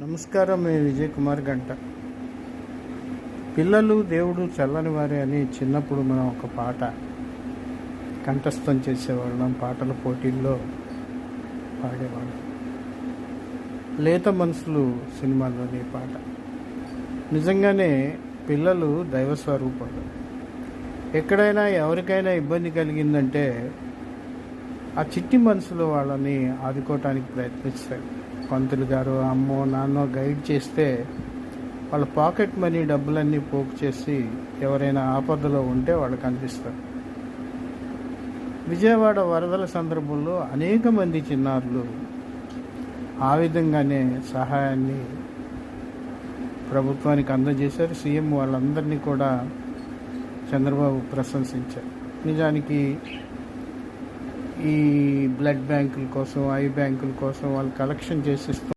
నమస్కారం. నేను విజయ్ కుమార్ గంట. పిల్లలు దేవుడు చల్లని వారే అని చిన్నప్పుడు మనం ఒక పాట కంఠస్థం చేసేవాళ్ళం, పాటల పోటీల్లో పాడేవాళ్ళం. లేత మనసులు సినిమాలోని పాట. నిజంగానే పిల్లలు దైవ స్వరూపాలు. ఎక్కడైనా ఎవరికైనా ఇబ్బంది కలిగిందంటే ఆ చిట్టి మనసులో వాళ్ళని ఆదుకోవటానికి ప్రయత్నిస్తారు. పంతులు గారు, అమ్మో నాన్నో గైడ్ చేస్తే వాళ్ళ పాకెట్ మనీ డబ్బులన్నీ పోగు చేసి ఎవరైనా ఆపదలో ఉంటే వాళ్ళకి అందిస్తారు. విజయవాడ వరదల సందర్భంలో అనేక మంది చిన్నారులు ఆ విధంగానే సహాయాన్ని ప్రభుత్వానికి అందజేశారు. సీఎం వాళ్ళందరినీ కూడా చంద్రబాబు ప్రశంసించారు. నిజానికి ఈ బ్లడ్ బ్యాంకుల కోసం, ఐ బ్యాంకుల కోసం వాళ్ళు కలెక్షన్ చేసిస్తూ